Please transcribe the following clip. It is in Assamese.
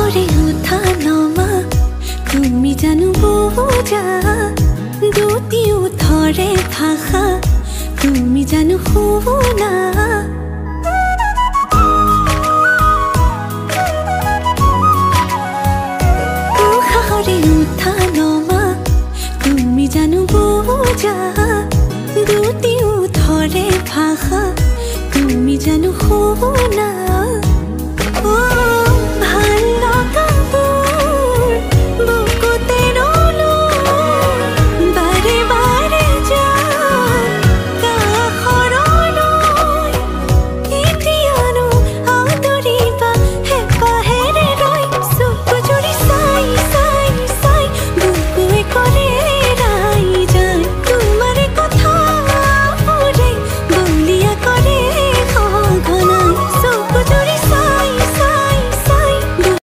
সাগৰে উঠা নমা তুমি জানো বোঝা দুটি উঠৰে ভাষা তুমি জানো শুনা সাগৰে উঠা নমা তুমি জানো বোঝা দুটি উঠৰে ভাষা তুমি জানো শুনা